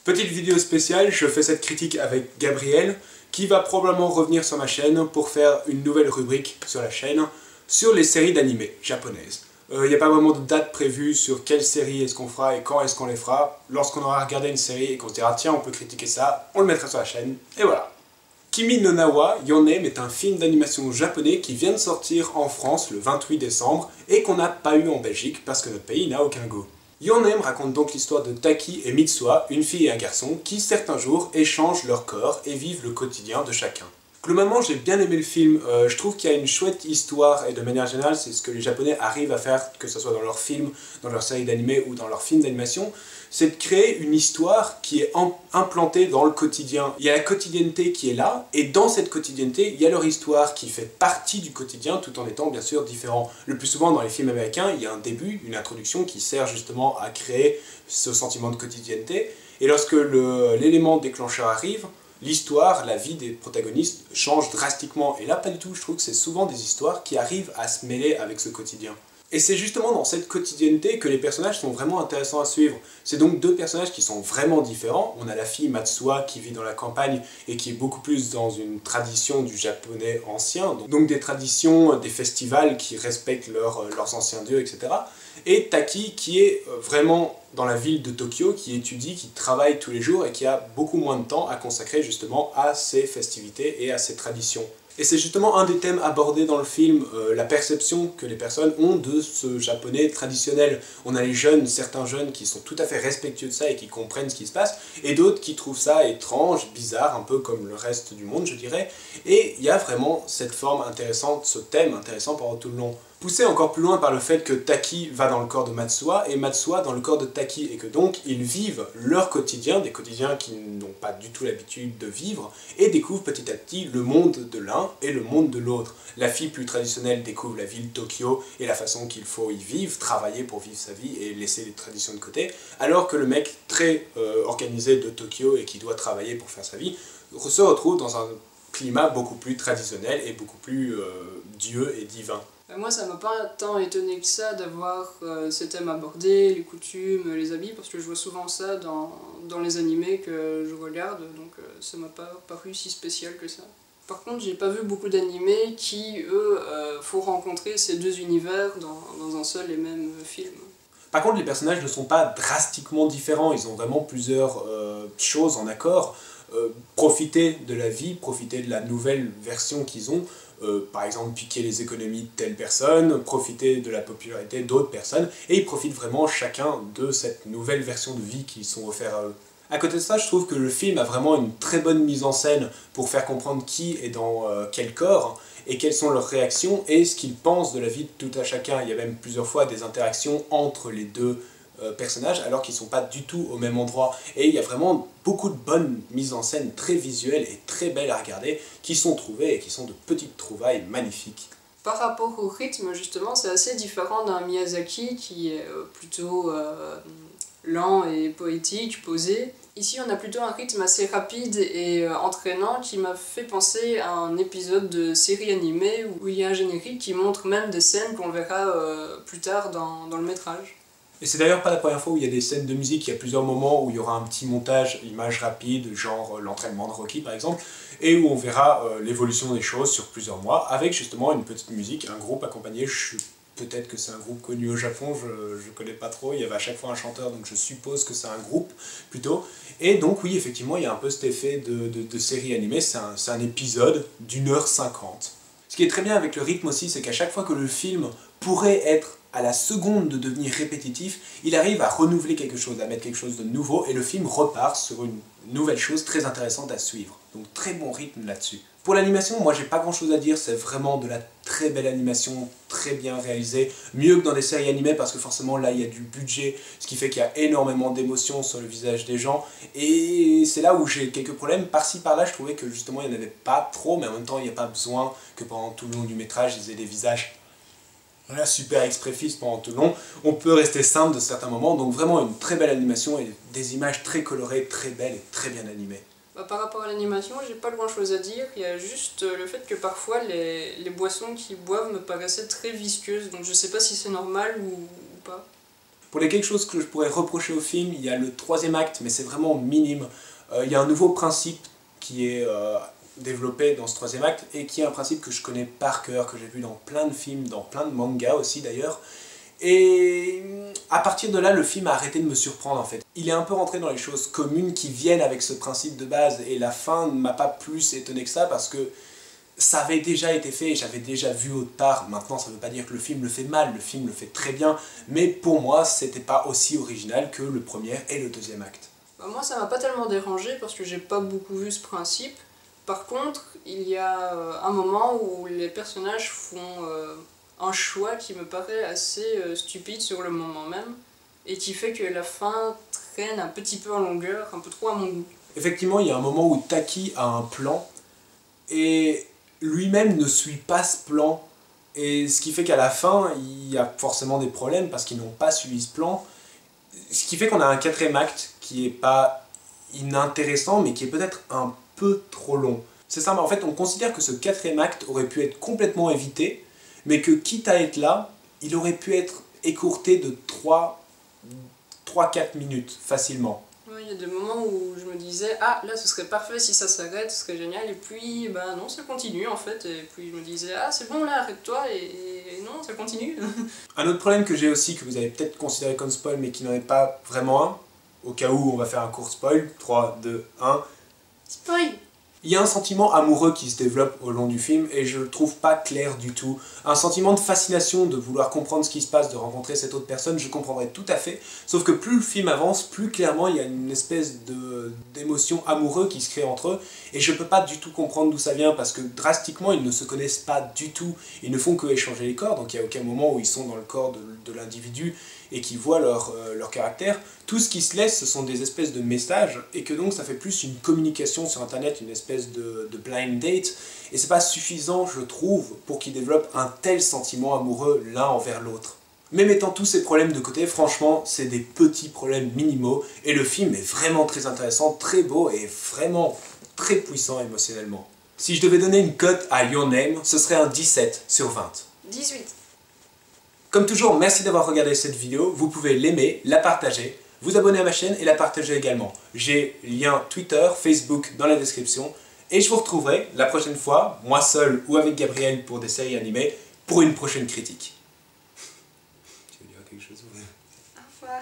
Petite vidéo spéciale, je fais cette critique avec Gabriel, qui va probablement revenir sur ma chaîne pour faire une nouvelle rubrique sur la chaîne, sur les séries d'animés japonaises. Il n'y a pas vraiment de date prévue sur quelle série est-ce qu'on fera et quand est-ce qu'on les fera. Lorsqu'on aura regardé une série et qu'on se dira tiens on peut critiquer ça, on le mettra sur la chaîne, et voilà. Kimi no Na wa Your Name est un film d'animation japonais qui vient de sortir en France le 28 décembre et qu'on n'a pas eu en Belgique parce que notre pays n'a aucun go. Your Name raconte donc l'histoire de Taki et Mitsuha, une fille et un garçon, qui certains jours échangent leur corps et vivent le quotidien de chacun. Globalement, j'ai bien aimé le film, je trouve qu'il y a une chouette histoire et de manière générale, c'est ce que les Japonais arrivent à faire, que ce soit dans leurs films, dans leurs séries d'animés ou dans leurs films d'animation, c'est de créer une histoire qui est implantée dans le quotidien. Il y a la quotidienneté qui est là, et dans cette quotidienneté, il y a leur histoire qui fait partie du quotidien tout en étant bien sûr différent. Le plus souvent dans les films américains, il y a un début, une introduction qui sert justement à créer ce sentiment de quotidienneté, et lorsque l'élément déclencheur arrive, l'histoire, la vie des protagonistes change drastiquement. Et là, pas du tout, je trouve que c'est souvent des histoires qui arrivent à se mêler avec ce quotidien. Et c'est justement dans cette quotidienneté que les personnages sont vraiment intéressants à suivre. C'est donc deux personnages qui sont vraiment différents. On a la fille Matsuha qui vit dans la campagne et qui est beaucoup plus dans une tradition du japonais ancien, donc des traditions, des festivals qui respectent leurs anciens dieux, etc. Et Taki qui est vraiment dans la ville de Tokyo, qui étudie, qui travaille tous les jours et qui a beaucoup moins de temps à consacrer justement à ces festivités et à ces traditions. Et c'est justement un des thèmes abordés dans le film, la perception que les personnes ont de ce japonais traditionnel. On a les jeunes, certains jeunes qui sont tout à fait respectueux de ça et qui comprennent ce qui se passe, et d'autres qui trouvent ça étrange, bizarre, un peu comme le reste du monde je dirais. Et il y a vraiment cette forme intéressante, ce thème intéressant pendant tout le long. Poussé encore plus loin par le fait que Taki va dans le corps de Matsuha et Matsuha dans le corps de Taki, et que donc ils vivent leur quotidien, des quotidiens qu'ils n'ont pas du tout l'habitude de vivre, et découvrent petit à petit le monde de l'un et le monde de l'autre. La fille plus traditionnelle découvre la ville de Tokyo et la façon qu'il faut y vivre, travailler pour vivre sa vie et laisser les traditions de côté, alors que le mec très organisé de Tokyo et qui doit travailler pour faire sa vie se retrouve dans un climat beaucoup plus traditionnel et beaucoup plus dieu et divin. Moi, ça m'a pas tant étonné que ça d'avoir ces thèmes abordés, les coutumes, les habits, parce que je vois souvent ça dans les animés que je regarde, donc ça m'a pas paru si spécial que ça. Par contre, j'ai pas vu beaucoup d'animés qui, eux, font rencontrer ces deux univers dans un seul et même film. Par contre, les personnages ne sont pas drastiquement différents, ils ont vraiment plusieurs choses en accord. Profiter de la vie, profiter de la nouvelle version qu'ils ont, par exemple piquer les économies de telle personne, profiter de la popularité d'autres personnes, et ils profitent vraiment chacun de cette nouvelle version de vie qui sont offerts à eux. À côté de ça, je trouve que le film a vraiment une très bonne mise en scène pour faire comprendre qui est dans quel corps, et quelles sont leurs réactions, et ce qu'ils pensent de la vie de tout à chacun. Il y a même plusieurs fois des interactions entre les deux personnages alors qu'ils ne sont pas du tout au même endroit, et il y a vraiment beaucoup de bonnes mises en scène très visuelles et très belles à regarder qui sont trouvées et qui sont de petites trouvailles magnifiques. Par rapport au rythme, justement, c'est assez différent d'un Miyazaki qui est plutôt lent et poétique, posé. Ici, on a plutôt un rythme assez rapide et entraînant qui m'a fait penser à un épisode de série animée où il y a un générique qui montre même des scènes qu'on verra plus tard dans le métrage. Et c'est d'ailleurs pas la première fois où il y a des scènes de musique, il y a plusieurs moments où il y aura un petit montage, image rapide, genre l'entraînement de Rocky par exemple, et où on verra l'évolution des choses sur plusieurs mois, avec justement une petite musique, un groupe accompagné, peut-être que c'est un groupe connu au Japon, je connais pas trop, il y avait à chaque fois un chanteur, donc je suppose que c'est un groupe plutôt. Et donc oui, effectivement, il y a un peu cet effet de série animée, c'est un épisode d'1h50. Ce qui est très bien avec le rythme aussi, c'est qu'à chaque fois que le film pourrait être à la seconde de devenir répétitif, il arrive à renouveler quelque chose, à mettre quelque chose de nouveau, et le film repart sur une nouvelle chose très intéressante à suivre. Donc très bon rythme là-dessus. Pour l'animation, moi j'ai pas grand chose à dire, c'est vraiment de la très belle animation, très bien réalisée, mieux que dans des séries animées parce que forcément là il y a du budget, ce qui fait qu'il y a énormément d'émotions sur le visage des gens, et c'est là où j'ai quelques problèmes, par-ci par-là je trouvais que justement il n'y en avait pas trop, mais en même temps il n'y a pas besoin que pendant tout le long du métrage ils aient des visages voilà, super expressifs pendant tout le long, on peut rester simple de certains moments, donc vraiment une très belle animation et des images très colorées, très belles et très bien animées. Par rapport à l'animation, j'ai pas grand chose à dire, il y a juste le fait que parfois les boissons qu'ils boivent me paraissaient très visqueuses, donc je sais pas si c'est normal ou pas. Pour les quelque chose que je pourrais reprocher au film, il y a le troisième acte, mais c'est vraiment minime. Il y a un nouveau principe qui est développé dans ce troisième acte, et qui est un principe que je connais par cœur, que j'ai vu dans plein de films, dans plein de mangas aussi d'ailleurs. Et à partir de là, le film a arrêté de me surprendre en fait. Il est un peu rentré dans les choses communes qui viennent avec ce principe de base, et la fin ne m'a pas plus étonné que ça, parce que ça avait déjà été fait et j'avais déjà vu autre part. Maintenant, ça ne veut pas dire que le film le fait mal, le film le fait très bien, mais pour moi, c'était pas aussi original que le premier et le deuxième acte. Bah, moi, ça m'a pas tellement dérangé parce que j'ai pas beaucoup vu ce principe. Par contre, il y a un moment où les personnages font un choix qui me paraît assez stupide sur le moment même, et qui fait que la fin traîne un petit peu en longueur, un peu trop à mon goût. Effectivement, il y a un moment où Taki a un plan, et lui-même ne suit pas ce plan, et ce qui fait qu'à la fin, il y a forcément des problèmes parce qu'ils n'ont pas suivi ce plan, ce qui fait qu'on a un quatrième acte qui est pas inintéressant, mais qui est peut-être un peu trop long. C'est ça, mais en fait, on considère que ce quatrième acte aurait pu être complètement évité, mais que quitte à être là, il aurait pu être écourté de 3-4 minutes, facilement. Ouais, il y a des moments où je me disais, ah là ce serait parfait si ça s'arrête, ce serait génial, et puis bah non, ça continue en fait, et puis je me disais, ah c'est bon là, arrête-toi, et non, ça continue. Un autre problème que j'ai aussi, que vous avez peut-être considéré comme spoil, mais qui n'en est pas vraiment un, au cas où on va faire un court spoil, 3, 2, 1... Spoil! Il y a un sentiment amoureux qui se développe au long du film, et je le trouve pas clair du tout. Un sentiment de fascination, de vouloir comprendre ce qui se passe, de rencontrer cette autre personne, je comprendrais tout à fait. Sauf que plus le film avance, plus clairement il y a une espèce d'émotion amoureuse qui se crée entre eux, et je peux pas du tout comprendre d'où ça vient, parce que drastiquement ils ne se connaissent pas du tout. Ils ne font que échanger les corps, donc il n'y a aucun moment où ils sont dans le corps de l'individu et qui voient leur caractère. Tout ce qui se laisse, ce sont des espèces de messages, et que donc ça fait plus une communication sur internet, une espèce de blind date, et c'est pas suffisant, je trouve, pour qu'ils développent un tel sentiment amoureux l'un envers l'autre. Mais mettant tous ces problèmes de côté, franchement, c'est des petits problèmes minimaux, et le film est vraiment très intéressant, très beau, et vraiment très puissant émotionnellement. Si je devais donner une cote à Your Name, ce serait un 17 sur 20. 18. Comme toujours, merci d'avoir regardé cette vidéo, vous pouvez l'aimer, la partager, vous abonner à ma chaîne et la partager également. J'ai lien Twitter, Facebook dans la description, et je vous retrouverai la prochaine fois, moi seul ou avec Gabriel pour des séries animées, pour une prochaine critique. Tu veux dire quelque chose? Au revoir.